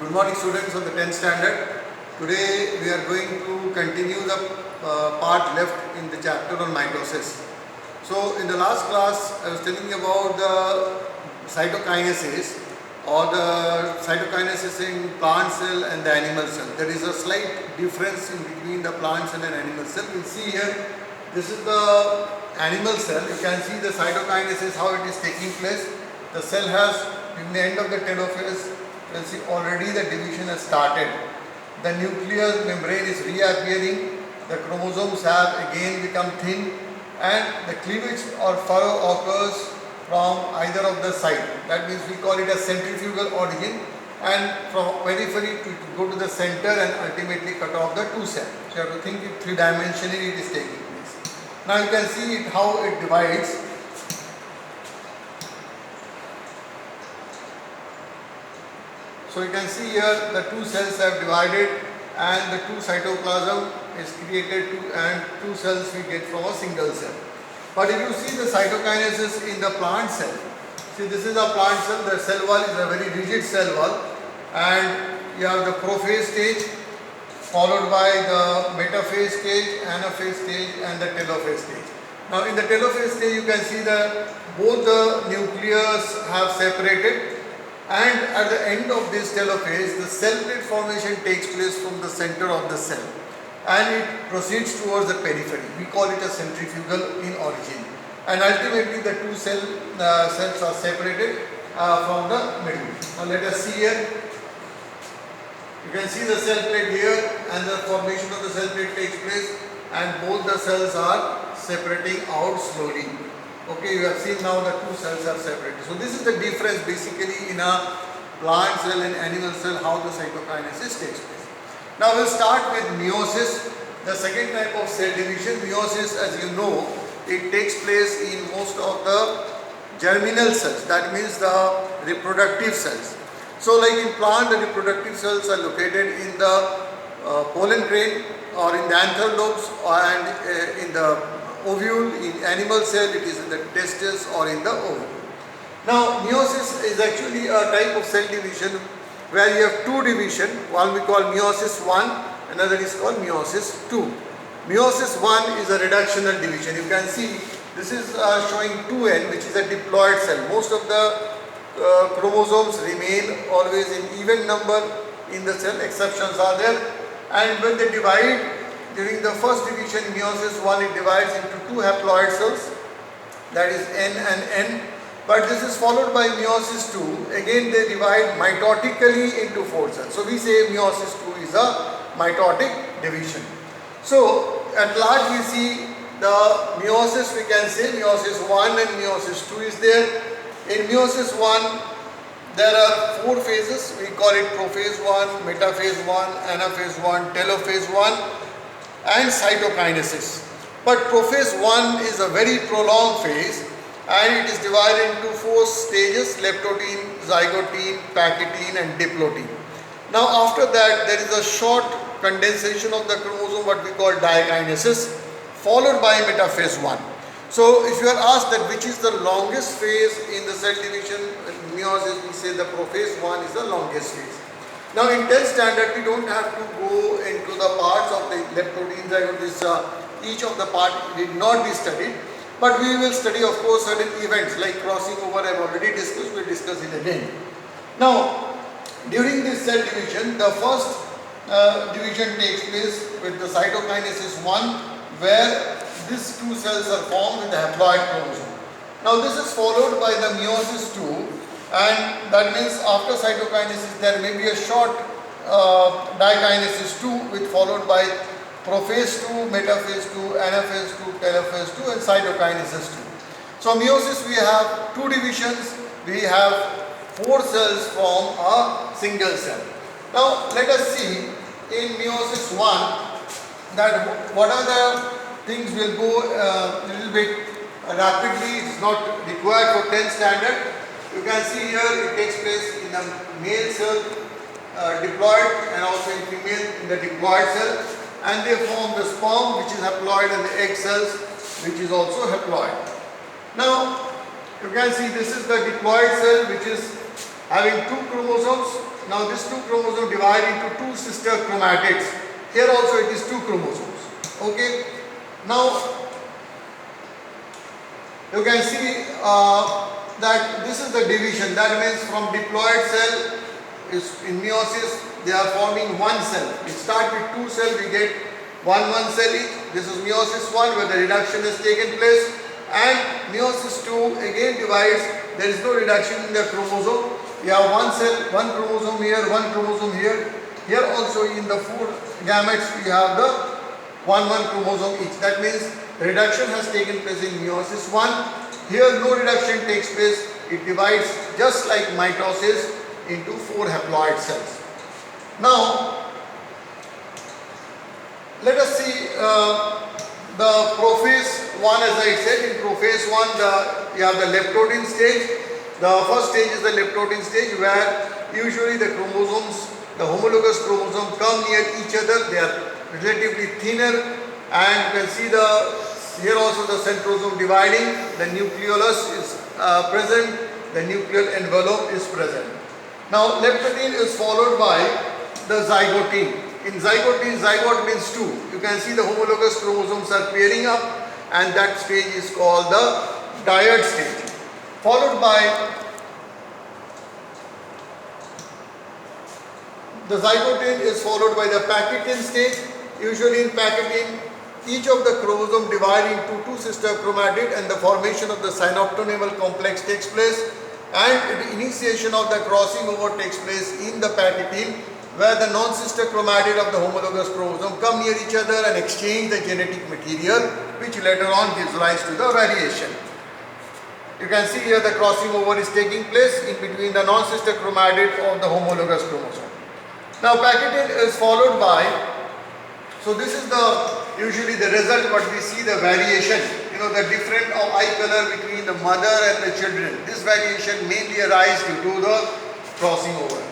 Good morning students of the 10th standard. Today we are going to continue the part left in the chapter on mitosis. So in the last class I was telling you about the cytokinesis or the cytokinesis in plant cell and the animal cell. There is a slight difference in between the plant cell and animal cell. We'll see here, this is the animal cell. You can see the cytokinesis, how it is taking place. The cell has, in the end of the telophase, you can see already the division has started. The nuclear membrane is reappearing, the chromosomes have again become thin, and the cleavage or furrow occurs from either of the side. That means we call it a centrifugal origin, and from periphery to go to the center and ultimately cut off the two cells. So you have to think it three-dimensionally it is taking place. Now you can see how it divides. So you can see here the two cells have divided and the two cytoplasm is created and two cells we get from a single cell. But if you see the cytokinesis in the plant cell, see this is a plant cell, the cell wall is a very rigid cell wall, and you have the prophase stage followed by the metaphase stage, anaphase stage and the telophase stage. Now in the telophase stage you can see that both the nucleus have separated, and at the end of this telophase the cell plate formation takes place from the center of the cell and it proceeds towards the periphery. We call it a centrifugal in origin, and ultimately the two cells are separated from the middle. Now let us see here. You can see the cell plate here and the formation of the cell plate takes place and both the cells are separating out slowly. Okay, you have seen now the two cells are separated. So this is the difference basically in a plant cell and animal cell, how the cytokinesis takes place. Now we'll start with meiosis, the second type of cell division. Meiosis, as you know, it takes place in most of the germinal cells, that means the reproductive cells. So like in plant, the reproductive cells are located in the pollen grain or in the anther lobes and in the ovule. In animal cell it is in the testes or in the ovule. Now meiosis is actually a type of cell division where you have two division. One we call meiosis 1, another is called meiosis 2. Meiosis 1 is a reductional division. You can see this is showing 2n, which is a diploid cell. Most of the chromosomes remain always in even number in the cell, exceptions are there, and when they divide during the first division, meiosis 1, it divides into two haploid cells, that is N and N. But this is followed by meiosis 2. Again they divide mitotically into 4 cells. So we say meiosis 2 is a mitotic division. So at large we see the meiosis, we can say meiosis 1 and meiosis 2 is there. In meiosis 1 there are 4 phases. We call it prophase 1, metaphase 1, anaphase 1, telophase 1 and cytokinesis. But prophase 1 is a very prolonged phase and it is divided into 4 stages: leptotene, zygotene, pachytene and diplotene. Now after that there is a short condensation of the chromosome, what we call diakinesis, followed by metaphase 1. So if you are asked that which is the longest phase in the cell division in meiosis, we say the prophase 1 is the longest phase. Now in 10th standard we don't have to go into the parts of the leptotene, zygotene, each of the part did not be studied, but we will study of course certain events like crossing over. I have already discussed, we will discuss it again. Now during this cell division, the first division takes place with the cytokinesis 1, where these two cells are formed with the haploid chromosome. Now this is followed by the meiosis 2, and that means after cytokinesis there may be a short diakinesis 2 with followed by prophase 2, metaphase 2, anaphase 2, telophase 2 and cytokinesis 2. So meiosis we have two divisions, we have 4 cells from a single cell. Now let us see in meiosis 1 that what are the things. Will go a little bit rapidly, it is not required for 10th standard. You can see here it takes place in the male cell diploid and also in female in the diploid cell, and they form the sperm which is haploid and the egg cells which is also haploid. Now you can see this is the diploid cell which is having 2 chromosomes. Now this 2 chromosomes divide into 2 sister chromatids. Here also it is 2 chromosomes. Okay. Now you can see that this is the division. That means from diploid cell is in meiosis they are forming one cell. We start with 2 cells, we get one cell each. This is meiosis 1 where the reduction has taken place, and meiosis 2 again divides. There is no reduction in the chromosome. We have one cell, one chromosome here, one chromosome here. Here also in the 4 gametes we have the one chromosome each. That means reduction has taken place in meiosis 1. Here no reduction takes place. It divides just like mitosis into 4 haploid cells. Now let us see the prophase 1. As I said, in prophase 1 you have the leptotin stage. The first stage is the leptotin stage where usually the chromosomes, the homologous chromosomes come near each other. They are relatively thinner, and you can see here also the centrosome dividing. The nucleolus is present, the nuclear envelope is present. Now leptotin is followed by the zygote. In zygote, zygote means 2. You can see the homologous chromosomes are pairing up, and that stage is called the diad stage. Followed by the zygote is followed by the Paquetin stage. Usually in Paquetin, each of the chromosome divide into 2 sister chromatid, and the formation of the synaptonemal complex takes place, and the initiation of the crossing over takes place in the Paquetin, where the non-sister chromatid of the homologous chromosome come near each other and exchange the genetic material, which later on gives rise to the variation. You can see here the crossing over is taking place in between the non-sister chromatid of the homologous chromosome. Now Paquetin is followed by, so this is usually the result what we see, the variation, the different of eye color between the mother and the children. This variation mainly arises due to the crossing over.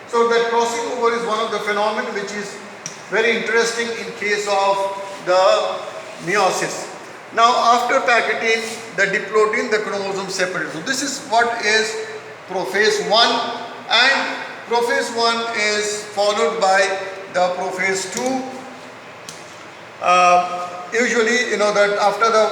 So that crossing over is one of the phenomena which is very interesting in case of the meiosis. Now after Paquetin, the diplotin, the chromosome separated. So this is what is prophase 1, and prophase 1 is followed by the prophase 2. Usually, that after the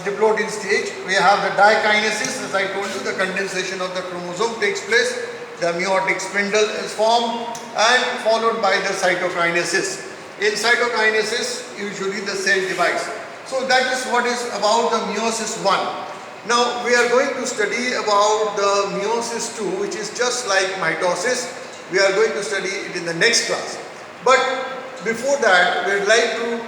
diplotin stage, we have the dikinesis. As I told you, the condensation of the chromosome takes place. The meiotic spindle is formed, and followed by the cytokinesis. In cytokinesis, usually the cell divides. So that is what is about the meiosis 1. Now we are going to study about the meiosis 2, which is just like mitosis. We are going to study it in the next class. But before that, we would like to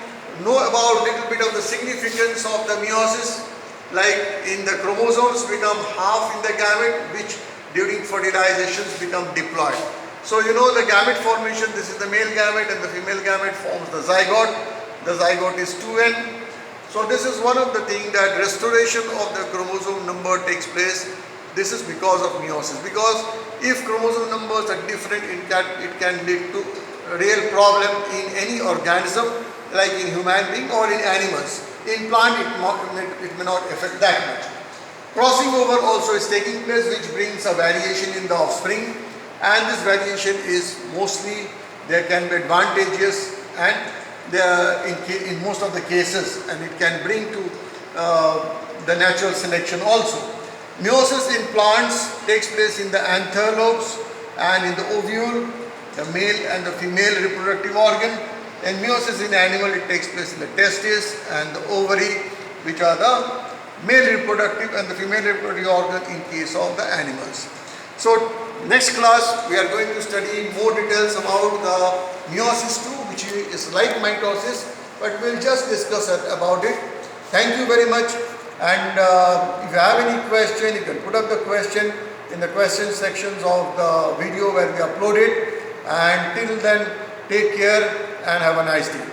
know about a little bit of the significance of the meiosis. Like in the chromosomes become half in the gamete, which during fertilizations become diploid. So the gamete formation, this is the male gamete, and the female gamete forms the zygote. The zygote is 2n. So this is one of the things that restoration of the chromosome number takes place. This is because of meiosis. Because if chromosome numbers are different, it can lead to a real problem in any organism, like in human being or in animals. In plant, it may not affect that much. Crossing over also is taking place, which brings a variation in the offspring, and this variation is mostly, there can be advantageous and in most of the cases, and it can bring to the natural selection also. Meiosis in plants takes place in the anther lobes and in the ovule, the male and the female reproductive organ. And meiosis in animal, it takes place in the testis and the ovary, which are the male reproductive and the female reproductive organ in case of the animals. So next class we are going to study more details about the meiosis 2, which is like mitosis, but we'll just discuss about it. Thank you very much, and if you have any question, you can put up the question in the question sections of the video where we upload it. And till then, take care and have a nice day.